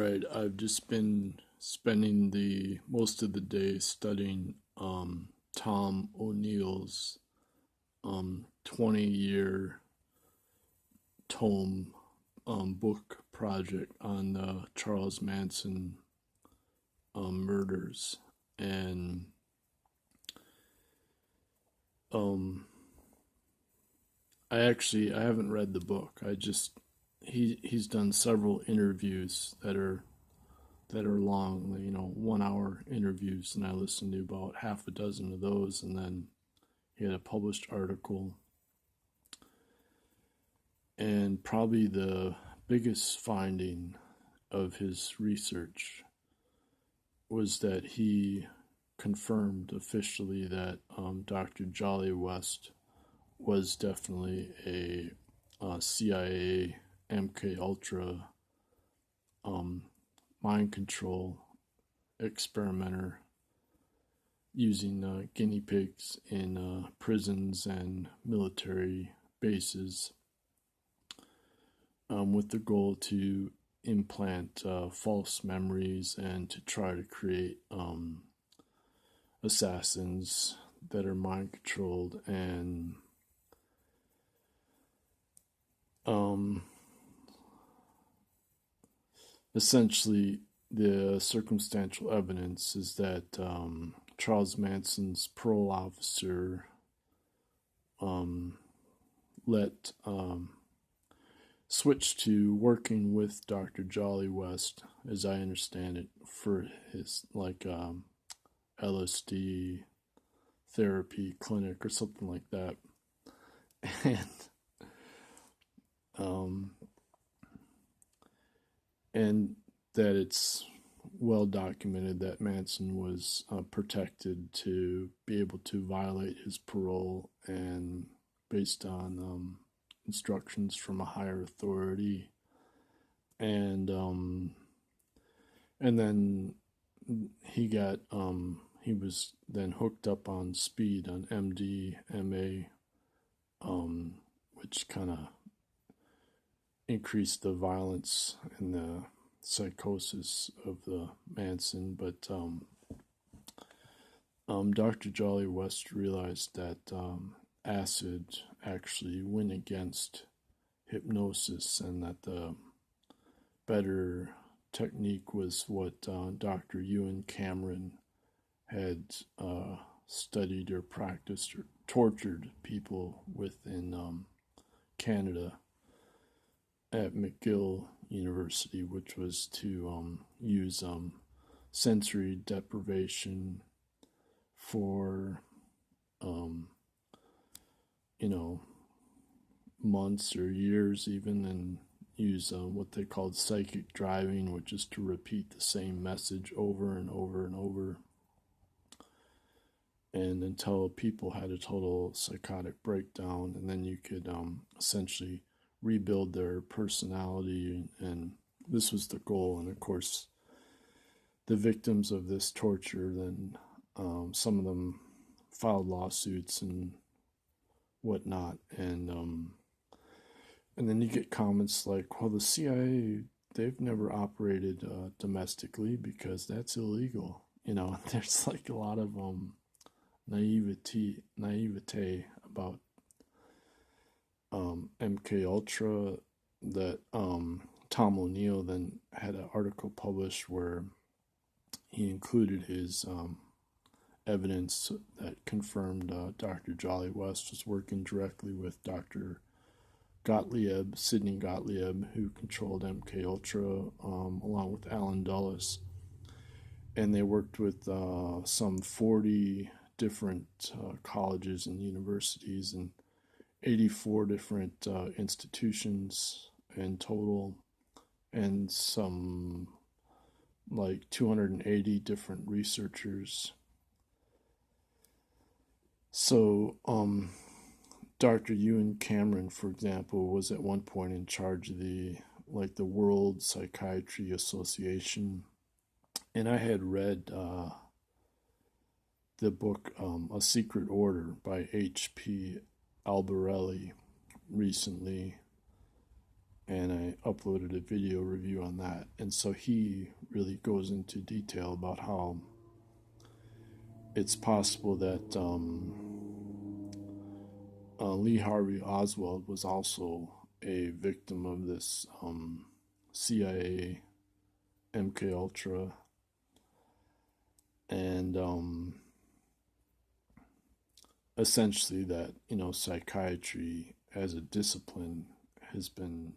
right, I've just been spending the most of the day studying Tom O'Neill's 20-year tome book project on the Charles Manson murders, and um, I haven't read the book. He's done several interviews that are long, 1 hour interviews, and I listened to about half a dozen of those, and then he had a published article. And probably the biggest finding of his research was that he confirmed officially that Dr. Jolly West was definitely a CIA MKUltra um, mind control experimenter using guinea pigs in prisons and military bases with the goal to implant false memories and to try to create assassins that are mind controlled and essentially the circumstantial evidence is that Charles Manson's parole officer let switch to working with Dr. Jolly West, as I understand it, for his LSD therapy clinic or something like that, and um, and that it's well documented that Manson was protected to be able to violate his parole, and based on instructions from a higher authority, and then he was then hooked up on speed, on MDMA, which kind of increased the violence and the psychosis of the Manson. But Dr. Jolly West realized that acid actually went against hypnosis, and that the better technique was what Dr. Ewan Cameron had studied or practiced or tortured people with in Canada at McGill University, which was to use sensory deprivation for months or years even, and use what they called psychic driving, which is to repeat the same message over and over and over, and until people had a total psychotic breakdown, and then you could essentially rebuild their personality, and this was the goal. And of course, the victims of this torture, then some of them filed lawsuits and whatnot, and then you get comments like, well, the CIA, they've never operated domestically because that's illegal. There's like a lot of naivete about MKUltra, that Tom O'Neill then had an article published where he included his evidence that confirmed Dr. Jolly West was working directly with Dr. Sidney Gottlieb, who controlled MKUltra, along with Alan Dulles. And they worked with some 40 different colleges and universities and 84 different institutions in total, and some like 280 different researchers. So Dr. Ewan Cameron, for example, was at one point in charge of the World Psychiatry Association, and I had read the book A Secret Order by H.P. Albarelli recently, and I uploaded a video review on that. And so he really goes into detail about how it's possible that Lee Harvey Oswald was also a victim of this CIA MKULTRA, and essentially that, psychiatry as a discipline has been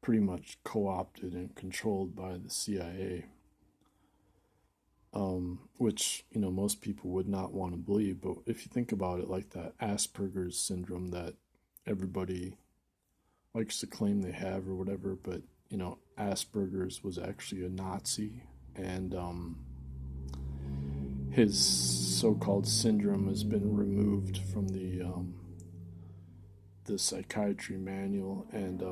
pretty much co-opted and controlled by the CIA, which, most people would not want to believe. But if you think about it, like that Asperger's syndrome that everybody likes to claim they have or whatever, but, Asperger's was actually a Nazi, and his so-called syndrome has been removed from the psychiatry manual, and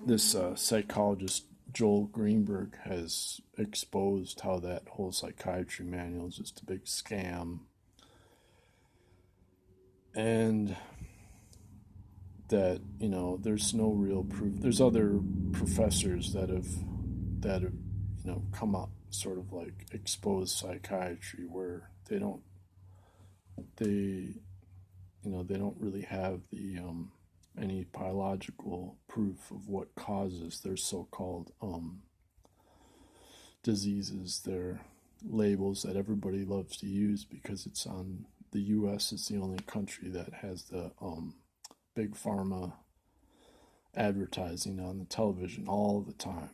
this psychologist Joel Greenberg has exposed how that whole psychiatry manual is just a big scam, and that there's no real proof. There's other professors that have come up, sort of like exposed psychiatry, where they don't really have the any biological proof of what causes their so-called diseases. They're labels that everybody loves to use because it's on the U.S. is the only country that has the big pharma advertising on the television all the time.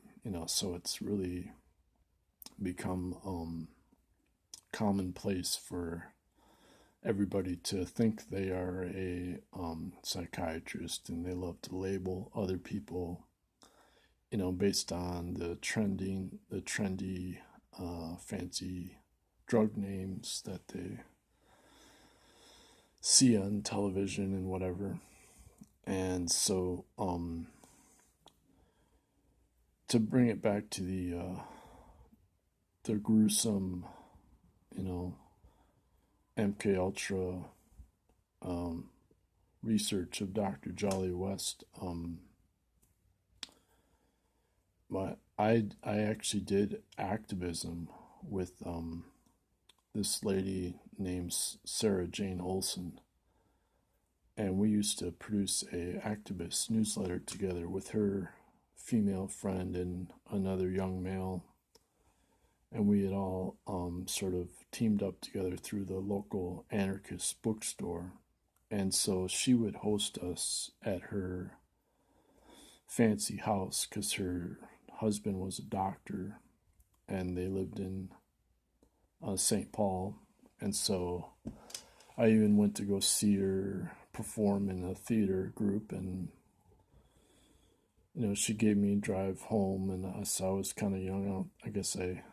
So it's really become commonplace for everybody to think they are a psychiatrist, and they love to label other people, based on the trendy, fancy drug names that they see on television and whatever. And so, to bring it back to the gruesome, MKUltra research of Dr. Jolyon West, I actually did activism with this lady named Sarah Jane Olson, and we used to produce a activist newsletter together with her female friend and another young male, and we had all sort of teamed up together through the local anarchist bookstore. And so she would host us at her fancy house because her husband was a doctor and they lived in St. Paul. And so I even went to go see her perform in a theater group, and she gave me a drive home, and I was kind of young. I guess I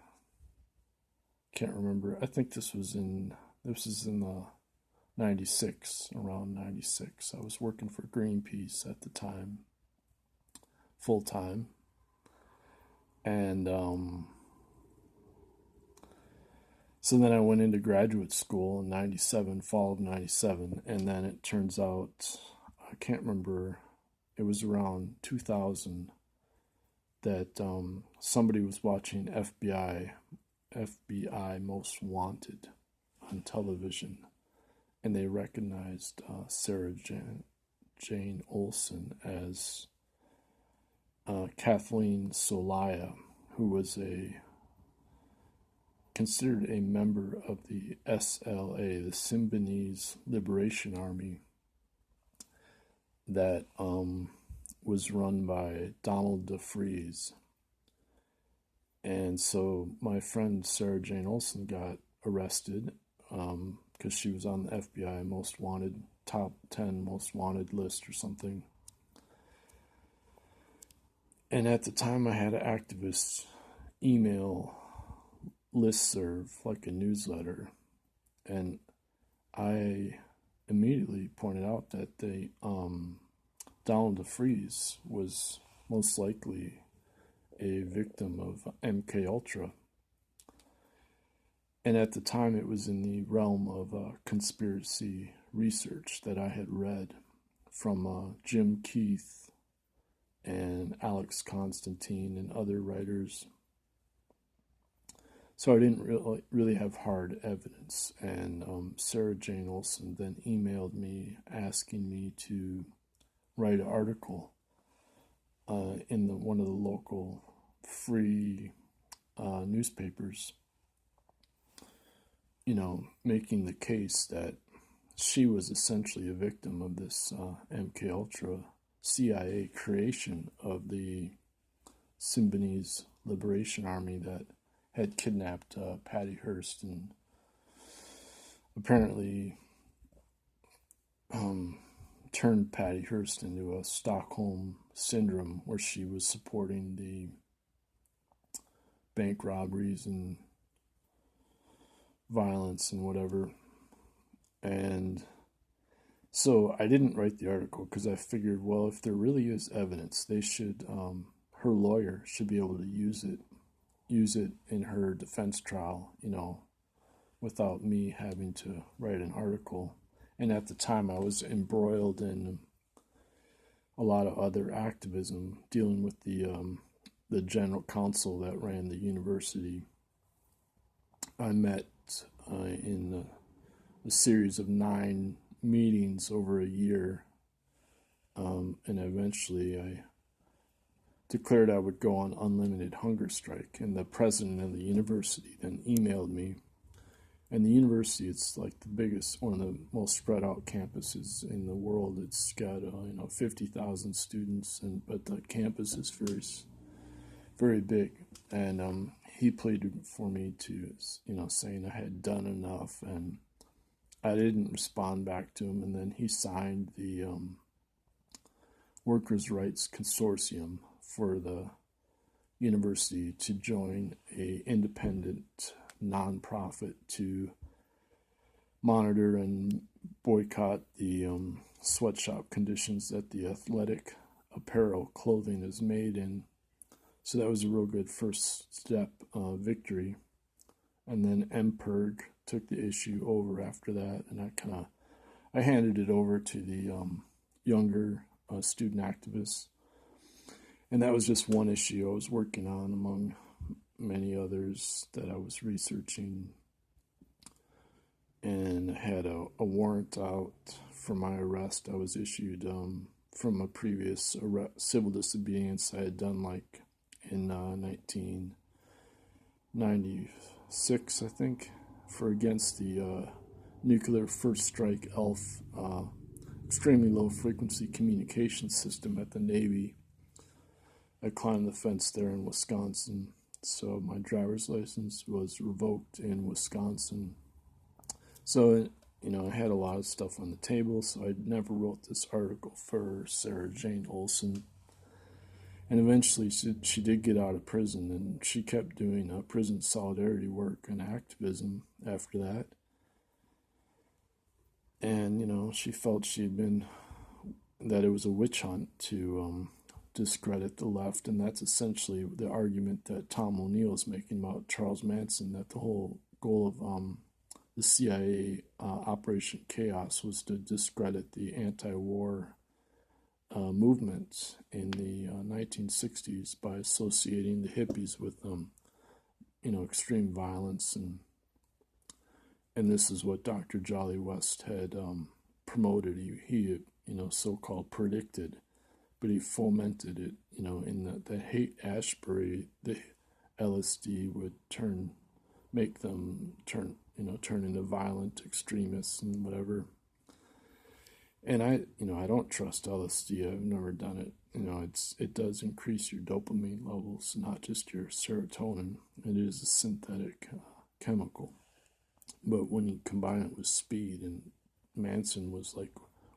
can't remember. I think this was in the 96, around 96. I was working for Greenpeace at the time, full time. And so then I went into graduate school in 97, fall of 97. And then it turns out, I can't remember, it was around 2000 that somebody was watching FBI Most Wanted on television, and they recognized Sarah Jane Olson as Kathleen Solaya, who was considered a member of the SLA, the Symbionese Liberation Army, that was run by Donald DeFreeze. And so my friend Sarah Jane Olson got arrested because she was on the FBI Most Wanted, top 10 Most Wanted list or something. And at the time I had an activist email listserv, like a newsletter, and I immediately pointed out that Donald DeFreeze was most likely a victim of MKUltra. And at the time it was in the realm of conspiracy research that I had read from Jim Keith and Alex Constantine and other writers. So I didn't really have hard evidence. And Sarah Jane Olson then emailed me asking me to write an article in one of the local free newspapers, making the case that she was essentially a victim of this MKUltra CIA creation of the Symbionese Liberation Army that had kidnapped Patty Hearst and apparently turned Patty Hearst into a Stockholm syndrome where she was supporting the bank robberies and violence and whatever. And so I didn't write the article because I figured, well, if there really is evidence, they should, her lawyer should be able to use it in her defense trial, without me having to write an article. And at the time I was embroiled in a lot of other activism dealing with the general counsel that ran the university. I met in a series of 9 meetings over a year, and eventually I declared I would go on unlimited hunger strike, and the president of the university then emailed me. And the university, it's like the biggest, one of the most spread out campuses in the world. It's got 50,000 students, but the campus is very, very big. And he pleaded for me to, saying I had done enough, and I didn't respond back to him. And then he signed the Workers' Rights Consortium for the university to join a independent nonprofit to monitor and boycott the sweatshop conditions that the athletic apparel clothing is made in. So that was a real good first step victory. And then MPERG took the issue over after that, and I handed it over to the younger student activists. And that was just one issue I was working on among many others that I was researching, and had a warrant out for my arrest. I was issued from a previous civil disobedience I had done in 1996, I think, for against the nuclear first strike ELF, extremely low frequency communication system at the Navy. I climbed the fence there in Wisconsin. So my driver's license was revoked in Wisconsin. So, I had a lot of stuff on the table, so I never wrote this article for Sarah Jane Olson. And eventually she did get out of prison, and she kept doing prison solidarity work and activism after that. And, she felt that it was a witch hunt to discredit the left, and that's essentially the argument that Tom O'Neill is making about Charles Manson, that the whole goal of the CIA Operation Chaos was to discredit the anti-war movement in the 1960s by associating the hippies with extreme violence, and this is what Dr. Jolyon West had promoted. He so-called predicted, but he fomented it, in the Haight-Ashbury, the LSD would make them turn into violent extremists and whatever. And I don't trust LSD. I've never done it. It does increase your dopamine levels, not just your serotonin. It is a synthetic chemical. But when you combine it with speed, and Manson was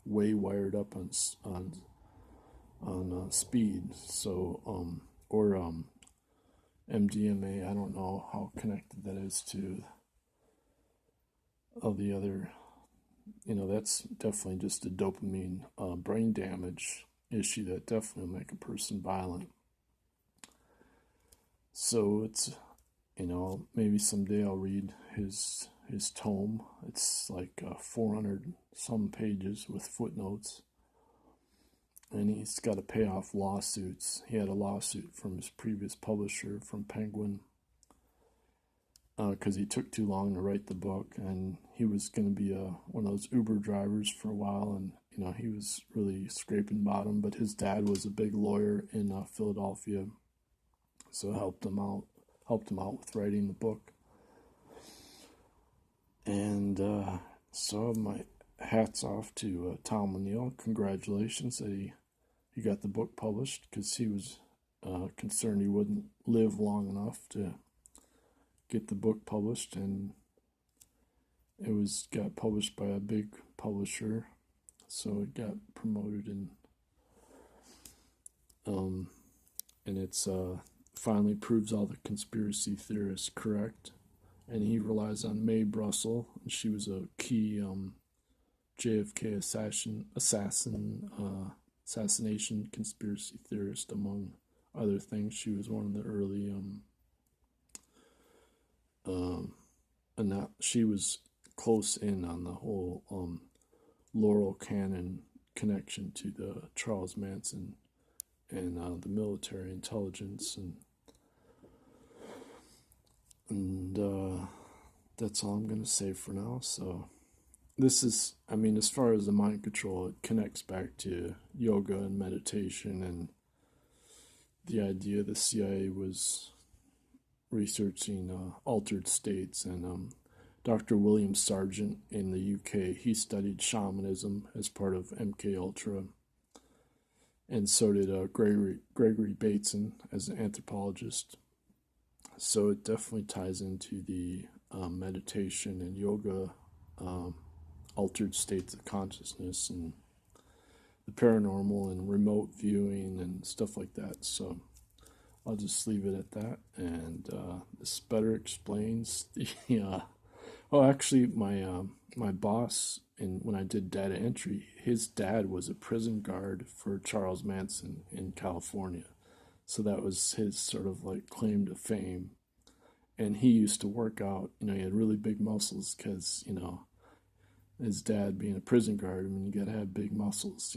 way wired up on speed, so or MDMA. I don't know how connected that is to all the other. That's definitely just a dopamine brain damage issue that definitely will make a person violent. So it's maybe someday I'll read his tome. It's 400 some pages with footnotes. and he's got to pay off lawsuits. He had a lawsuit from his previous publisher, from Penguin, because he took too long to write the book, and he was going to be one of those Uber drivers for a while, and he was really scraping bottom. But his dad was a big lawyer in Philadelphia, so helped him out with writing the book. And so my hats off to Tom O'Neill. Congratulations that he got the book published, because he was concerned he wouldn't live long enough to get the book published, and it got published by a big publisher, so it got promoted, and it's finally proves all the conspiracy theorists correct. And he relies on Mae Brussel, and she was a key JFK assassination conspiracy theorist, among other things. She was one of the early and that she was close in on the whole Laurel Cannon connection to the Charles Manson and the military intelligence, and that's all I'm going to say for now. So this is, as far as the mind control, it connects back to yoga and meditation, and the idea the CIA was researching altered states, and Dr. William Sargent in the UK, he studied shamanism as part of MKULTRA, and so did Gregory Bateson as an anthropologist. So it definitely ties into the meditation and yoga, altered states of consciousness, and the paranormal and remote viewing and stuff like that. So I'll just leave it at that, and this better explains the. Actually, my boss, when I did data entry, his dad was a prison guard for Charles Manson in California, so that was his sort of like claim to fame. And he used to work out. He had really big muscles because his dad being a prison guard. You gotta have big muscles.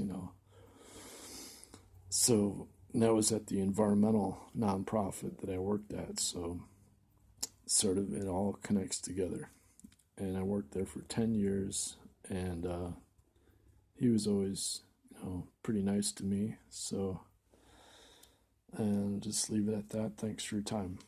So. And that was at the environmental nonprofit that I worked at, so sort of it all connects together. And I worked there for 10 years, and he was always, pretty nice to me. So, and just leave it at that. Thanks for your time.